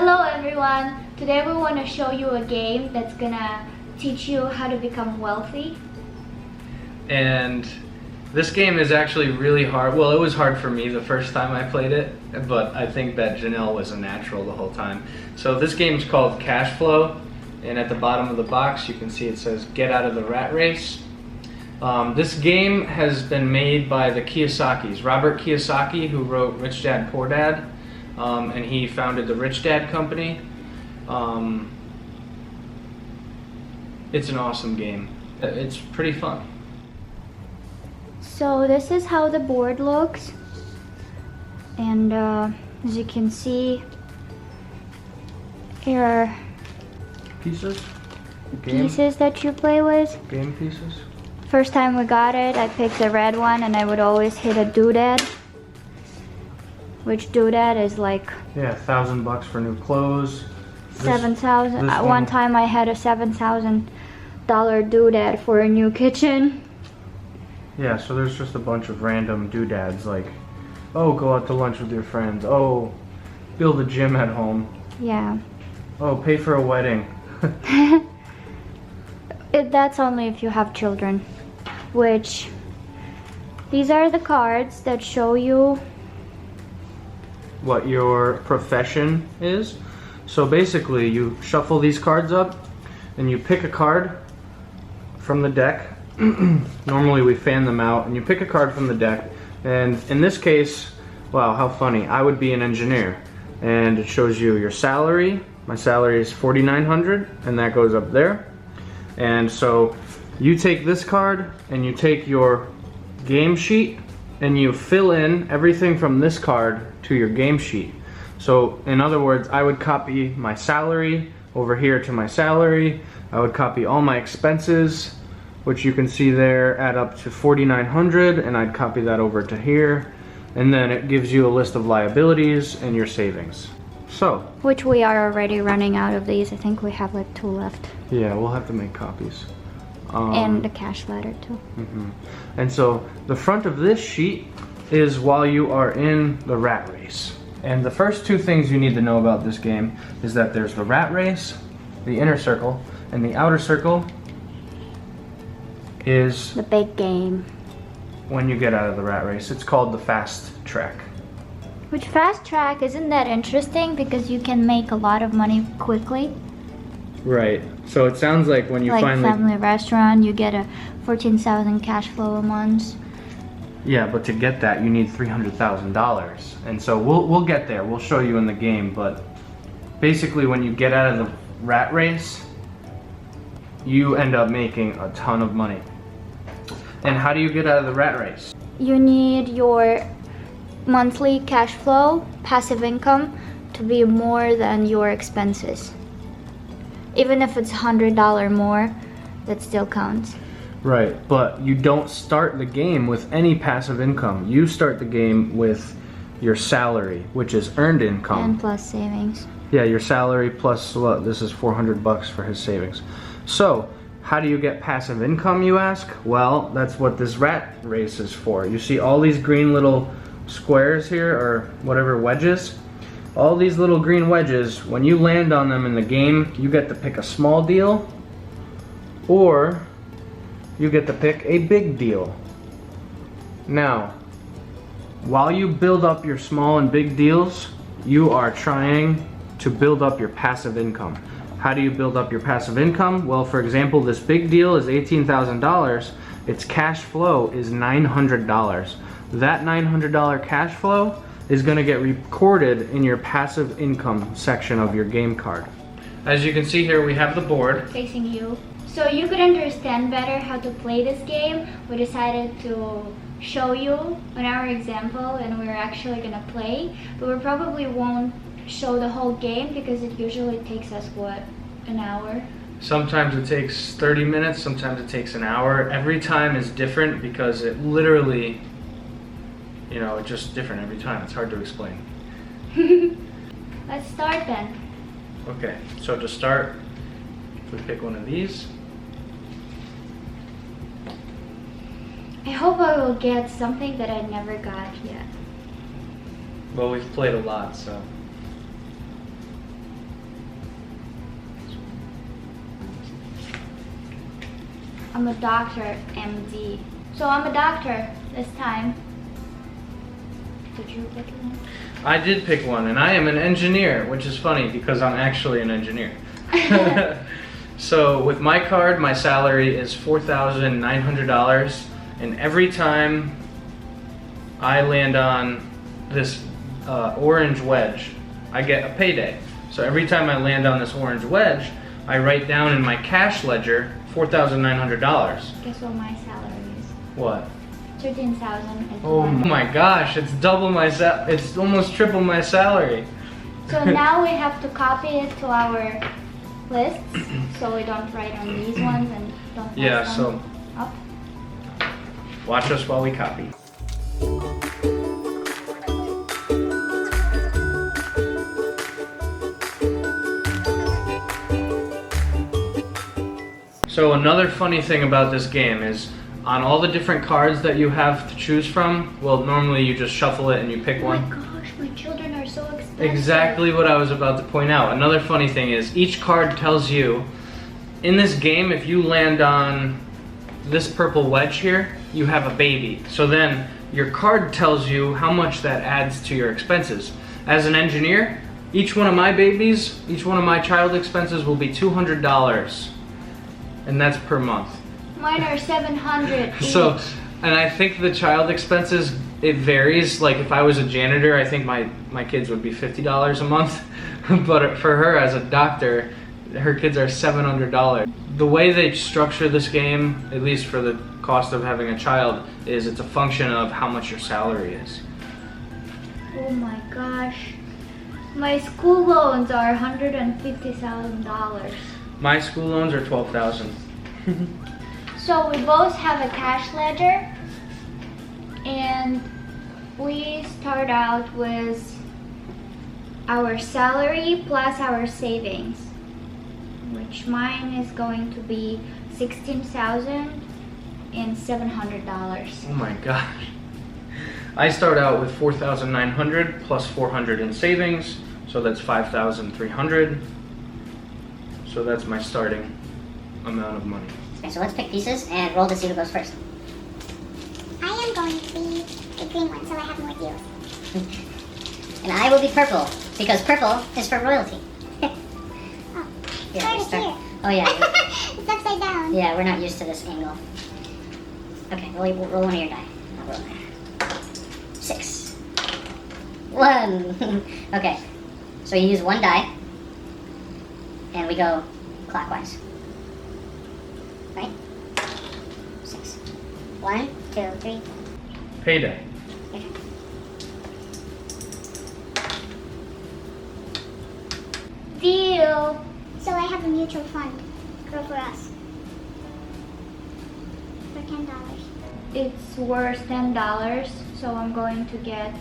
Hello everyone! Today we want to show you a game that's gonna teach you how to become wealthy. And this game is actually really hard. Well, it was hard for me the first time I played it, but I think that Janelle was a natural the whole time. So this game is called Cash Flow, and at the bottom of the box you can see it says Get Out of the Rat Race. This game has been made by the Kiyosakis. Robert Kiyosaki, who wrote Rich Dad Poor Dad, and he founded the Rich Dad Company. It's an awesome game. It's pretty fun. So this is how the board looks, and as you can see, here are Pieces that you play with. Game pieces. First time we got it, I picked the red one, and I would always hit a doodad, which doodad is like Yeah, $1,000 for new clothes. 7,000. At one time I had a $7,000 doodad for a new kitchen. Yeah, so there's just a bunch of random doodads like, oh, go out to lunch with your friends. Oh, build a gym at home. Yeah. Oh, pay for a wedding. That's only if you have children. Which, these are the cards that show you What your profession is. So basically you shuffle these cards up and you pick a card from the deck. Normally we fan them out and you pick a card from the deck, and in this case, wow, how funny, I would be an engineer, and it shows you your salary. My salary is $4,900 and that goes up there. And so you take this card and you take your game sheet and you fill in everything from this card to your game sheet. So in other words, I would copy my salary over here to my salary. I would copy all my expenses, which you can see there add up to $4,900, and I'd copy that over to here. And then it gives you a list of liabilities and your savings. So, which we are already running out of these. I think we have like 2 left. yeah, we'll have to make copies. And the cash ladder too. And so the front of this sheet is while you are in the rat race. And the first 2 things you need to know about this game is that there's the rat race, the inner circle, and the outer circle is the big game. When you get out of the rat race. It's called the fast track. Which fast track, isn't that interesting? Because you can make a lot of money quickly. Right. So it sounds like when you like finally... family restaurant, you get a 14,000 cash flow a month. Yeah, but to get that, you need $300,000. And so we'll get there. We'll show you in the game. But basically, when you get out of the rat race, you end up making a ton of money. And how do you get out of the rat race? You need your monthly cash flow, passive income, to be more than your expenses. Even if it's $100 more, that still counts. Right, but you don't start the game with any passive income. You start the game with your salary, which is earned income. And plus savings. Yeah, your salary plus what? This is $400 for his savings. So, how do you get passive income, you ask? Well, that's what this rat race is for. You see all these green little squares here, or whatever, wedges? All these little green wedges, when you land on them in the game, you get to pick a small deal, or you get to pick a big deal. Now, while you build up your small and big deals, you are trying to build up your passive income. How do you build up your passive income? Well, for example, this big deal is $18,000. Its cash flow is $900. That $900 cash flow is going to get recorded in your passive income section of your game card. As you can see here, we have the board facing you. So you could understand better how to play this game, we decided to show you on our example, and we're actually gonna play, but we probably won't show the whole game because it usually takes us, what, an hour? Sometimes it takes 30 minutes, sometimes it takes an hour. Every time is different because it literally, you know, it's just different every time. It's hard to explain. Let's start then. Okay, so to start, we pick one of these. I hope I will get something that I never got yet. Well, we've played a lot, so. I'm a doctor, MD. So I'm a doctor this time. Did you pick one? I did pick one, and I am an engineer, which is funny because I'm actually an engineer. So with my card, my salary is $4,900, and every time I land on this orange wedge, I get a payday. So every time I land on this orange wedge, I write down in my cash ledger $4,900. Guess what my salary is? What? 13,000. Oh my gosh, it's double my it's almost triple my salary. So now we have to copy it to our lists, so we don't write on these ones and don't mess them up. Watch us while we copy. So another funny thing about this game is on all the different cards that you have to choose from, well, normally you just shuffle it and you pick one. Oh my gosh, my children are so expensive. Exactly what I was about to point out. Another funny thing is each card tells you, in this game, if you land on this purple wedge here, you have a baby. So then your card tells you how much that adds to your expenses. As an engineer, each one of my babies, each one of my child expenses will be $200. And that's per month. Mine are 700 each. So, and I think the child expenses, it varies. Like if I was a janitor, I think my kids would be $50 a month. But for her as a doctor, her kids are $700. The way they structure this game, at least for the cost of having a child, is it's a function of how much your salary is. Oh my gosh. My school loans are $150,000. My school loans are $12,000. So we both have a cash ledger, and we start out with our salary plus our savings, which mine is going to be $16,700. Oh my gosh. I start out with $4,900 plus $400 in savings, so that's $5,300. So that's my starting amount of money. Okay, so let's pick pieces and roll to see who goes first. I am going to be the green one, so I have more deals. And I will be purple, because purple is for royalty. Oh, Here, card we is start. here. Oh yeah, It's upside down. yeah, we're not used to this angle. Okay, roll one of your die. I'll roll mine. 6. 1. Okay, so you use one die, and we go clockwise. Right? 6. 1, 2, 3. Payday. Okay. Deal. So I have a mutual fund. Go for us. For $10. It's worth $10, so I'm going to get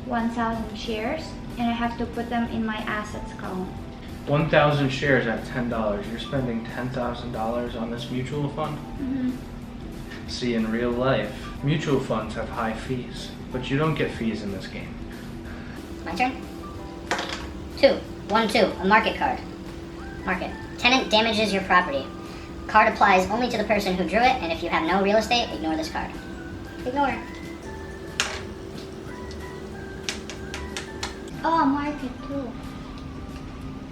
1,000 shares, and I have to put them in my assets column. 1,000 shares at $10. You're spending $10,000 on this mutual fund? Mm-hmm. See, in real life, mutual funds have high fees, but you don't get fees in this game. My turn. 2. 1, 2. A market card. Market. Tenant damages your property. Card applies only to the person who drew it, and if you have no real estate, ignore this card. Ignore. Oh, market too.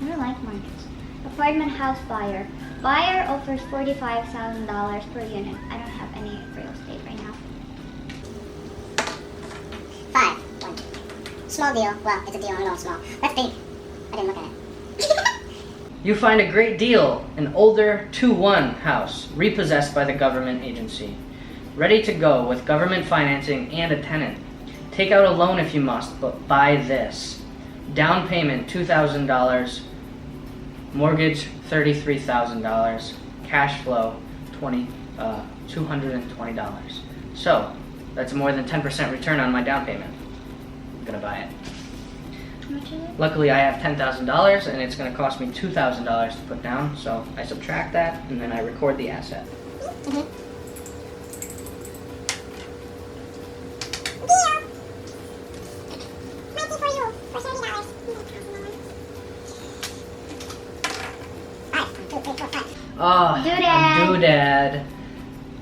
I don't like markets. Apartment house buyer. Buyer offers $45,000 per unit. I don't have any real estate right now. 5. 1. Small deal. Well, it's a deal. I know it's small. That's big. I didn't look at it. You find a great deal, an older 2-1 house, repossessed by the government agency. Ready to go with government financing and a tenant. Take out a loan if you must, but buy this. Down payment $2,000, mortgage $33,000, cash flow $220. So, that's more than 10% return on my down payment. I'm gonna buy it. How much is it? Luckily, I have $10,000, and it's going to cost me $2,000 to put down, so I subtract that, and then I record the asset. Deal. Might be for you. For $30. $5, 1, 2, 3, 4, 5. Oh, Doodad. a doodad.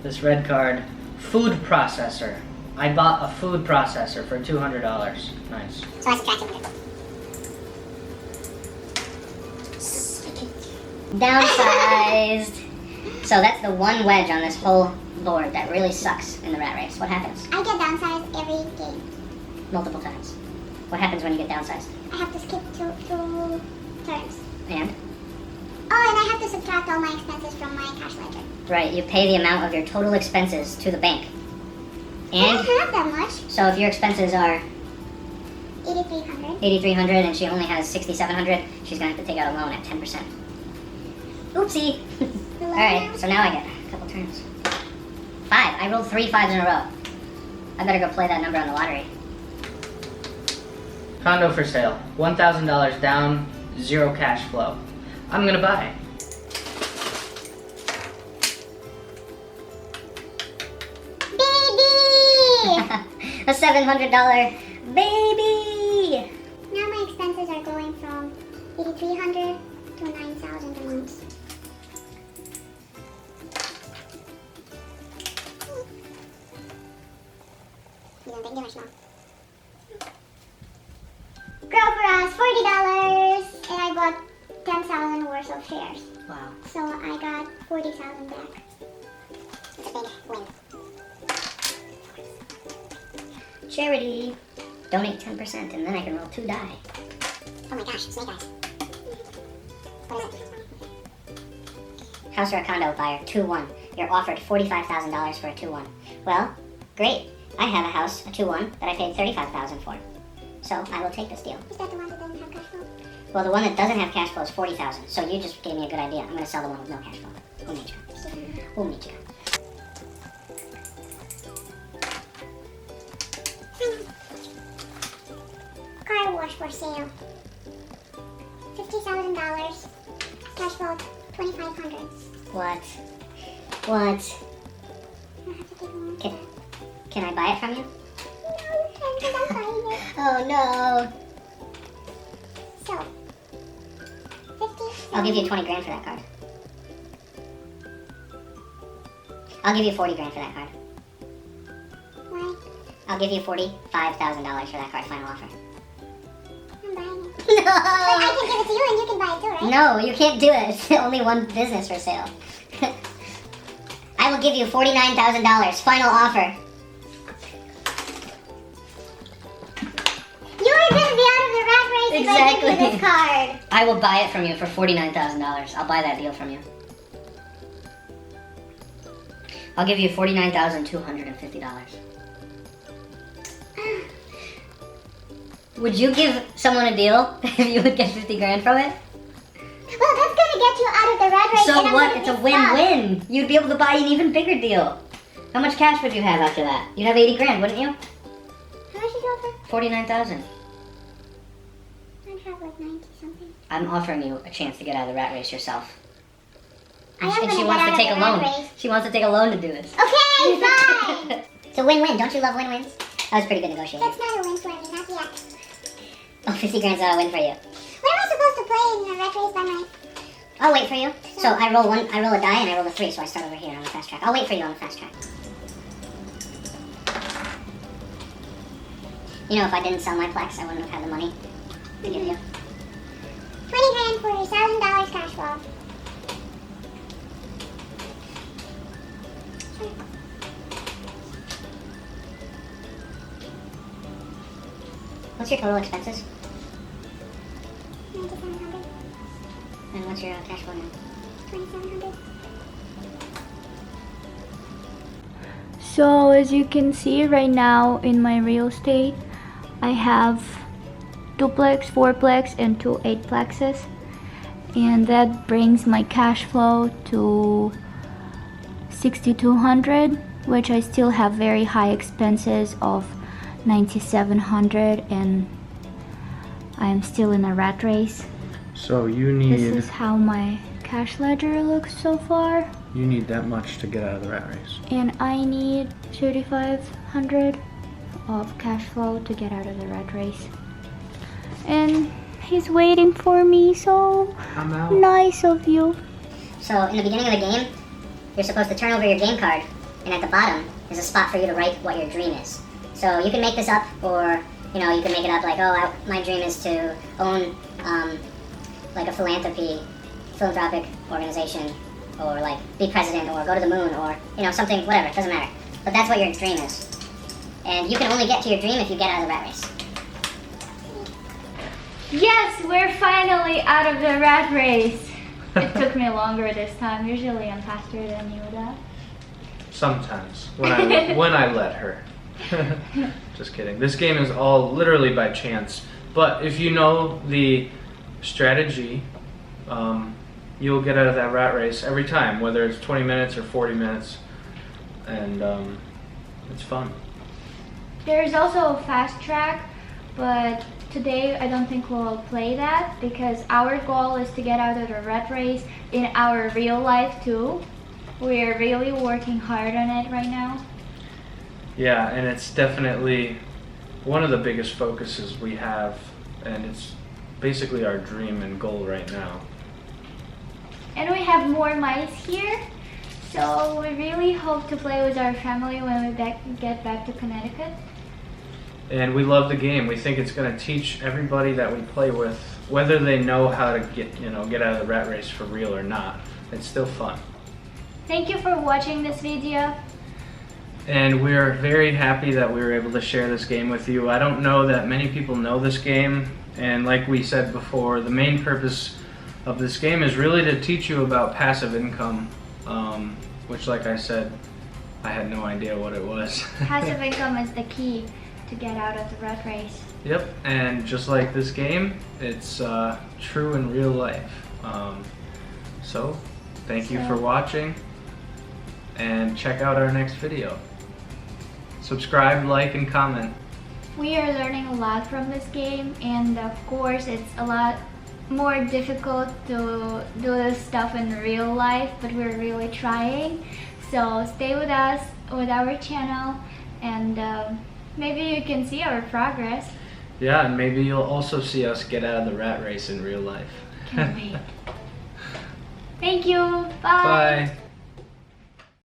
This red card, food processor. I bought a food processor for $200. Nice. So I subtracted 100. Downsized. So that's the one wedge on this whole board that really sucks in the rat race. What happens? I get downsized every game. Multiple times. What happens when you get downsized? I have to skip two turns. And? Oh, and I have to subtract all my expenses from my cash ledger. Right, you pay the amount of your total expenses to the bank. I And don't have that much. so if your expenses are 8,300. 8,300 and she only has 6,700, she's gonna have to take out a loan at 10%. Oopsie. Alright, so now I get a couple turns. 5. I rolled 3 5s in a row. I better go play that number on the lottery. Condo for sale. $1,000 down, 0 cash flow. I'm gonna buy. Baby! A $700 baby! Now my expenses are going from 8,300 to 9,000 a month. You don't think they're small. Grow for us, $40, and I bought 10,000 worth of shares. Wow. So I got 40,000 back. It's a big win. Charity. Donate 10% and then I can roll 2 die. Oh my gosh, snake eyes. What is it? House or a condo buyer, 2-1. You're offered $45,000 for a 2-1. Well, great. I have a house, a 2-1, that I paid $35,000 for. So I will take this deal. Is that the one that doesn't have cash flow? Well, the one that doesn't have cash flow is $40,000. So you just gave me a good idea. I'm going to sell the one with no cash flow. We'll meet you. We'll meet you. Car wash for sale. $50,000. Cash flow $2,500. What? I have to take a loan. Can I buy it from you? No, you can't because I'm buying it. Oh no. So, 50. I'll give you 20 grand for that card. I'll give you 40 grand for that card. Why? I'll give you $45,000 for that card. Final offer. I'm buying it. No. But I can give it to you and you can buy it too, right? No, you can't do it. It's only one business for sale. I will give you $49,000. Final offer. You're gonna be out of the rat race if I give you Exactly. this card. I will buy it from you for $49,000. I'll buy that deal from you. I'll give you $49,250. Would you give someone a deal if you would get 50 grand from it? Well, that's gonna get you out of the rat race. So and I'm what? gonna It's a be win-win. You'd be able to buy an even bigger deal. How much cash would you have after that? You'd have 80 grand, wouldn't you? stuck. How much did you offer? 49,000. I'd have like 90 something. I'm offering you a chance to get out of the rat race yourself. I am And gonna she get wants out to of take the a rat loan. race. She wants to take a loan to do this. Okay, fine. It's a win-win. Don't you love win-wins? That was pretty good negotiating. That's not a win for me, not yet. Oh, 50 grand's not a win for you. When am I supposed to play in the rat race by my... I'll wait for you. So I roll a die and I roll a 3, so I start over here on the fast track. I'll wait for you on the fast track. You know, if I didn't sell my Plex, I wouldn't have had the money to give you. 20 grand for $1,000 cash flow. What's your total expenses? 9,700. And what's your cash flow now? 2,700. So as you can see right now in my real estate, I have 2-plex, 4-plex, and 2 8-plexes, and that brings my cash flow to 6,200, which I still have very high expenses of 9,700, and I'm still in a rat race. So you This need is how my cash ledger looks so far, that much to get out of the rat race. and I need 3,500 of cash flow to get out of the rat race. And he's waiting for me, so I'm out. nice of you. So in the beginning of the game, you're supposed to turn over your game card and at the bottom is a spot for you to write what your dream is. So you can make this up, or you can make it up like, oh, my dream is to own like a philanthropic organization, or like be president, or go to the moon, or something, whatever, it doesn't matter. But that's what your dream is. And you can only get to your dream if you get out of the rat race. Yes, we're finally out of the rat race. It took me longer this time. Usually I'm faster than you, Dad. Sometimes, when I let her. Just kidding. This game is all literally by chance. But if you know the strategy, you'll get out of that rat race every time, whether it's 20 minutes or 40 minutes. And it's fun. There's also a fast track, but today I don't think we'll play that because our goal is to get out of the rat race in our real life too. We're really working hard on it right now. Yeah, and it's definitely one of the biggest focuses we have, and it's basically our dream and goal right now. And we have more mice here, so we really hope to play with our family when we get back to Connecticut. And we love the game. We think it's going to teach everybody that we play with, whether they know how to get out of the rat race for real or not. It's still fun. Thank you for watching this video. And we're very happy that we were able to share this game with you. I don't know that many people know this game, and like we said before, the main purpose of this game is really to teach you about passive income, which, like I said, I had no idea what it was. Passive income is the key to get out of the rat race. Yep, and just like this game, it's true in real life. So, thank you for watching, and check out our next video. Subscribe, like, and comment. We are learning a lot from this game, and of course it's a lot more difficult to do this stuff in real life, but we're really trying. So stay with us, with our channel, and maybe you can see our progress. Yeah, and maybe you'll also see us get out of the rat race in real life. Can't wait. Thank you. Bye. Bye.